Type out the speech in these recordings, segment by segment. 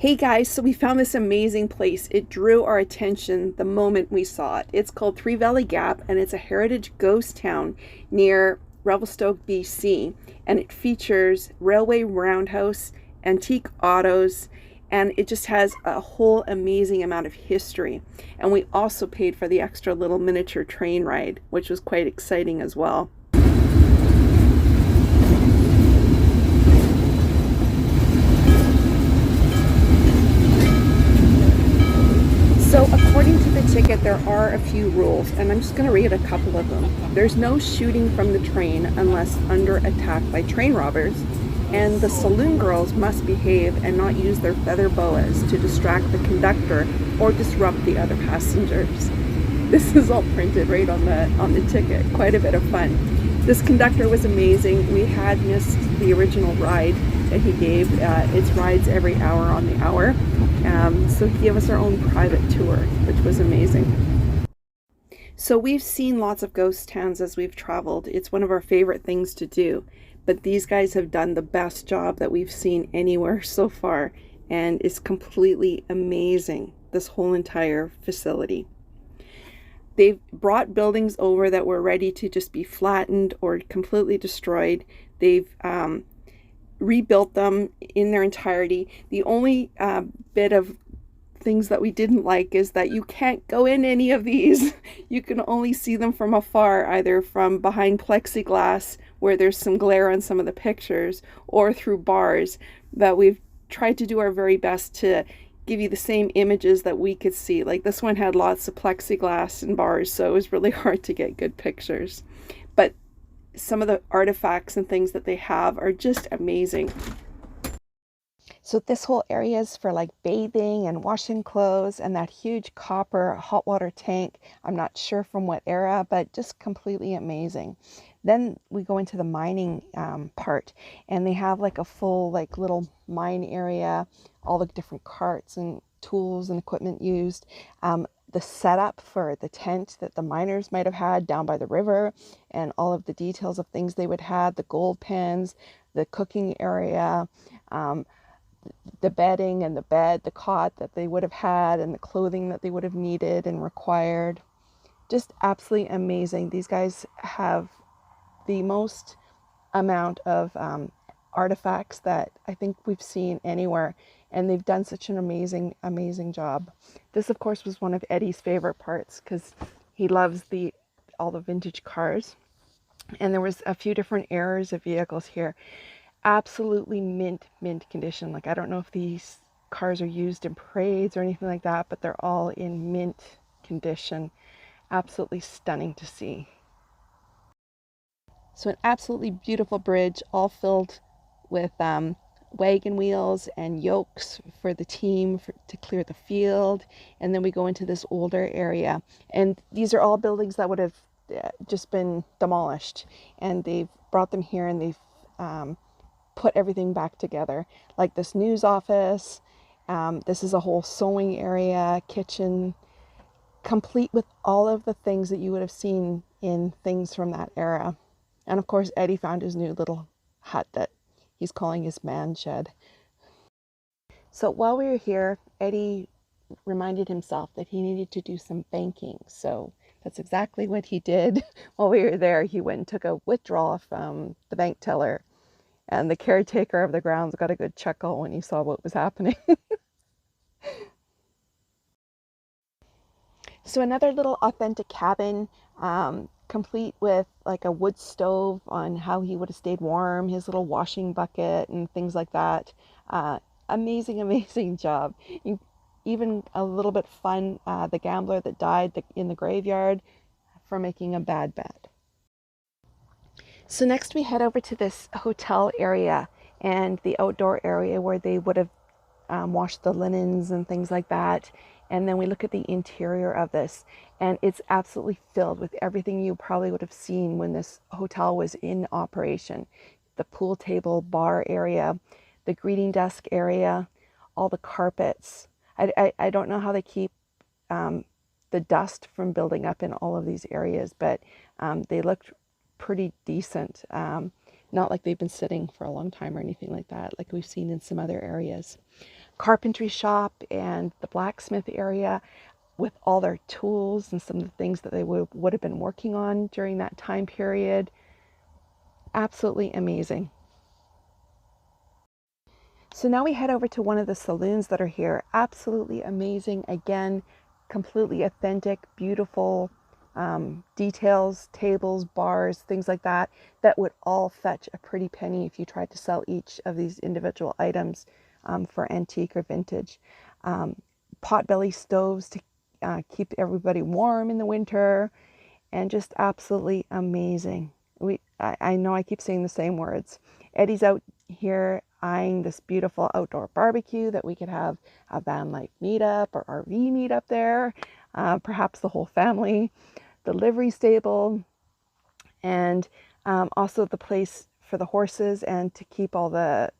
Hey guys, so we found this amazing place. It drew our attention the moment we saw it. It's called Three Valley Gap and it's a heritage ghost town near Revelstoke, BC. And it features railway roundhouse, antique autos, and it just has a whole amazing amount of history. And we also paid for the extra little miniature train ride, which was quite exciting as well. So according to the ticket, there are a few rules, and I'm just going to read a couple of them. There's no shooting from the train unless under attack by train robbers, and the saloon girls must behave and not use their feather boas to distract the conductor or disrupt the other passengers. This is all printed right on the ticket. Quite a bit of fun. This conductor was amazing. We had missed the original ride that he gave. It's rides every hour on the hour. So he gave us our own private tour, which was amazing. So we've seen lots of ghost towns as we've traveled. It's one of our favorite things to do. But these guys have done the best job that we've seen anywhere so far. And it's completely amazing, this whole entire facility. They've brought buildings over that were ready to just be flattened or completely destroyed. They've rebuilt them in their entirety. The only bit of things that we didn't like is that you can't go in any of these. You can only see them from afar, either from behind plexiglass where there's some glare on some of the pictures, or through bars. But we've tried to do our very best to give you the same images that we could see. Like this one had lots of plexiglass and bars, so it was really hard to get good pictures. But some of the artifacts and things that they have are just amazing. So this whole area is for like bathing and washing clothes, and that huge copper hot water tank. I'm not sure from what era, but just completely amazing. Then we go into the mining part, and they have like a full like little mine area, all the different carts and tools and equipment used. The setup for the tent that the miners might have had down by the river, and all of the details of things they would have, the gold pans, the cooking area, the bedding and the bed, the cot that they would have had, and the clothing that they would have needed and required. Just absolutely amazing. These guys have the most amount of artifacts that I think we've seen anywhere, and they've done such an amazing job. This of course was one of Eddie's favorite parts because he loves all the vintage cars, and there was a few different eras of vehicles here. Absolutely mint condition. Like I don't know if these cars are used in parades or anything like that, but they're all in mint condition. Absolutely stunning to see. So an absolutely beautiful bridge, all filled with wagon wheels and yokes for the team to clear the field. And then we go into this older area, and these are all buildings that would have just been demolished, and they've brought them here, and they've put everything back together, like this news office. This is a whole sewing area, kitchen, complete with all of the things that you would have seen in things from that era. And of course, Eddie found his new little hut that he's calling his man shed. So while we were here, Eddie reminded himself that he needed to do some banking. So that's exactly what he did. While we were there, he went and took a withdrawal from the bank teller. And the caretaker of the grounds got a good chuckle when he saw what was happening. So another little authentic cabin, complete with like a wood stove on how he would have stayed warm, his little washing bucket and things like that. Amazing job. Even a little bit fun, the gambler that died in the graveyard for making a bad bet. So next we head over to this hotel area and the outdoor area where they would have washed the linens and things like that. And then we look at the interior of this, and it's absolutely filled with everything you probably would have seen when this hotel was in operation. The pool table, bar area, the greeting desk area, all the carpets. I don't know how they keep the dust from building up in all of these areas, but they looked pretty decent. Not like they've been sitting for a long time or anything like that, like we've seen in some other areas. carpentry shop and the blacksmith area with all their tools and some of the things that they would have been working on during that time period. Absolutely amazing. So now we head over to one of the saloons that are here. Absolutely amazing. Again, completely authentic, beautiful details, tables, bars, things like that, that would all fetch a pretty penny if you tried to sell each of these individual items for antique or vintage. Potbelly stoves to keep everybody warm in the winter, and just absolutely amazing. I know I keep saying the same words. Eddie's out here eyeing this beautiful outdoor barbecue that we could have a van life meetup or RV meetup there, perhaps the whole family, the livery stable, and also the place for the horses and to keep all the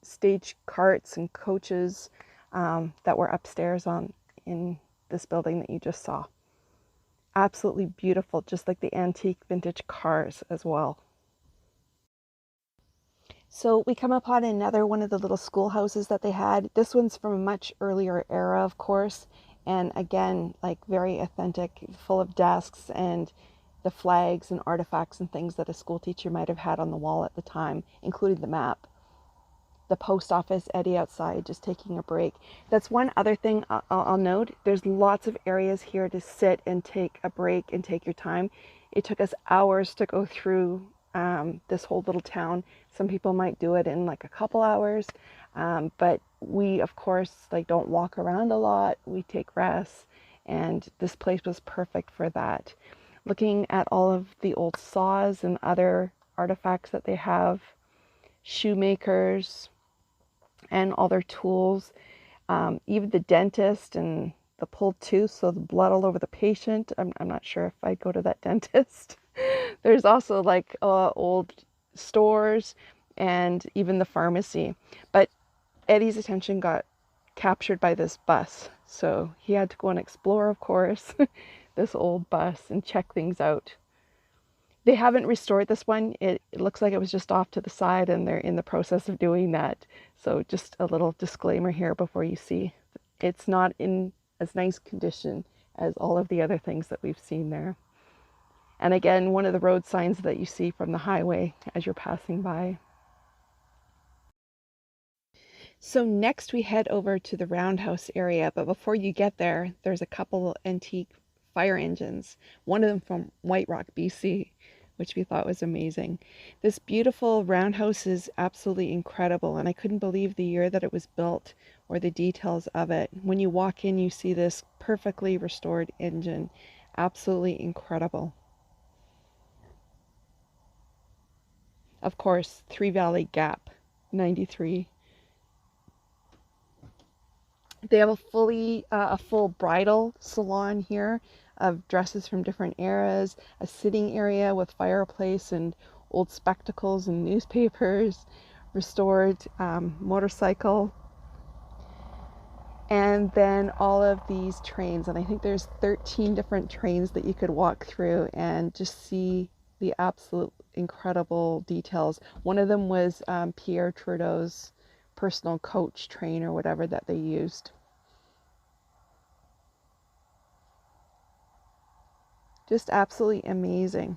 stage carts and coaches that were upstairs in this building that you just saw. Absolutely beautiful, just like the antique vintage cars as well. So we come upon another one of the little schoolhouses that they had. This one's from a much earlier era, of course, and again, like very authentic, full of desks and the flags and artifacts and things that a school teacher might have had on the wall at the time, including the map. The post office, Eddie outside just taking a break. That's one other thing I'll note. There's lots of areas here to sit and take a break and take your time. It took us hours to go through this whole little town. Some people might do it in like a couple hours, but we of course like don't walk around a lot. We take rests, and this place was perfect for that. Looking at all of the old saws and other artifacts that they have, shoemakers, and all their tools, even the dentist and the pulled tooth, so the blood all over the patient. I'm not sure if I'd go to that dentist. There's also like old stores and even the pharmacy. But Eddie's attention got captured by this bus, so he had to go and explore, of course, this old bus and check things out. They haven't restored this one. It looks like it was just off to the side, and they're in the process of doing that. So just a little disclaimer here before you see. It's not in as nice condition as all of the other things that we've seen there. And again, one of the road signs that you see from the highway as you're passing by. So next we head over to the roundhouse area, but before you get there, there's a couple antique fire engines, one of them from White Rock, BC, which we thought was amazing. This beautiful roundhouse is absolutely incredible, and I couldn't believe the year that it was built or the details of it. When you walk in, you see this perfectly restored engine. Absolutely incredible. Of course, Three Valley Gap, 93. They have a full bridal salon here of dresses from different eras, a sitting area with fireplace and old spectacles and newspapers, restored motorcycle, and then all of these trains. And I think there's 13 different trains that you could walk through and just see the absolute incredible details. One of them was Pierre Trudeau's personal coach train or whatever that they used. Just absolutely amazing.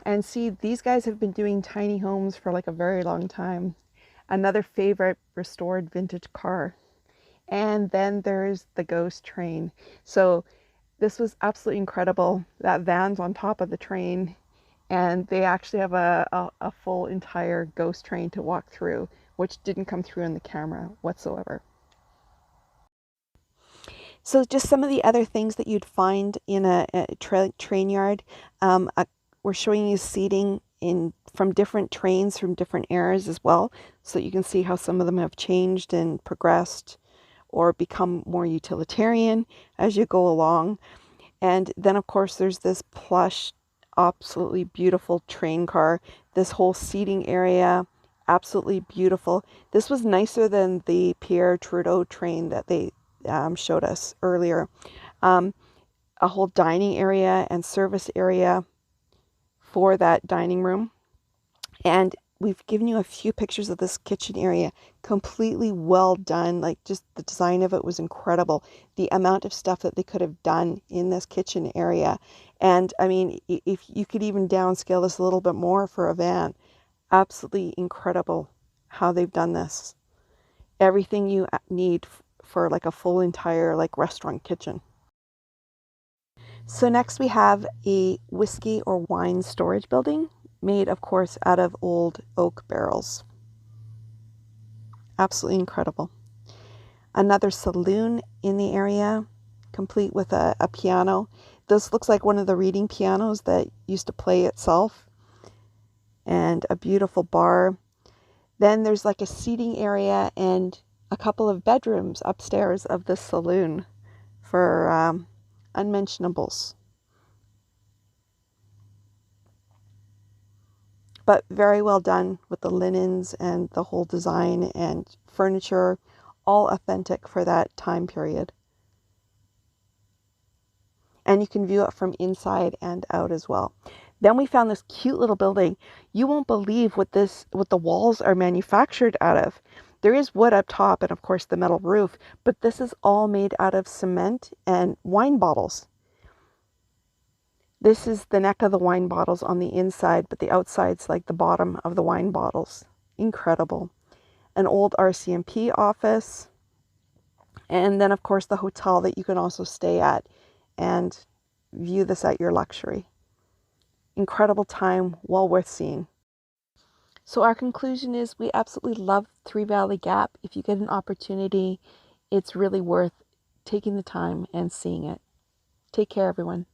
And see, these guys have been doing tiny homes for like a very long time. Another favorite restored vintage car. And then there's the ghost train. So this was absolutely incredible. That van's on top of the train, and they actually have a full entire ghost train to walk through, which didn't come through in the camera whatsoever. So just some of the other things that you'd find in a train yard. We're showing you seating from different trains from different eras as well, so you can see how some of them have changed and progressed or become more utilitarian as you go along. And then of course there's this plush, absolutely beautiful train car. This whole seating area, absolutely beautiful. This was nicer than the Pierre Trudeau train that they showed us earlier. A whole dining area and service area for that dining room. And we've given you a few pictures of this kitchen area. Completely well done. Like, just the design of it was incredible. The amount of stuff that they could have done in this kitchen area. And I mean, if you could even downscale this a little bit more for a van, absolutely incredible how they've done this. Everything you need for like a full entire like restaurant kitchen. So next we have a whiskey or wine storage building made, of course, out of old oak barrels. Absolutely incredible. Another saloon in the area, complete with a piano. This looks like one of the reading pianos that used to play itself. And a beautiful bar. Then there's like a seating area and a couple of bedrooms upstairs of this saloon for unmentionables. But very well done with the linens and the whole design and furniture, all authentic for that time period. And you can view it from inside and out as well. Then we found this cute little building. You won't believe what the walls are manufactured out of. There is wood up top and of course the metal roof, but this is all made out of cement and wine bottles. This is the neck of the wine bottles on the inside, but the outside's like the bottom of the wine bottles. Incredible. An old RCMP office. And then of course the hotel that you can also stay at and view this at your luxury. Incredible time, well worth seeing. So our conclusion is we absolutely love Three Valley Gap. If you get an opportunity, it's really worth taking the time and seeing it. Take care, everyone.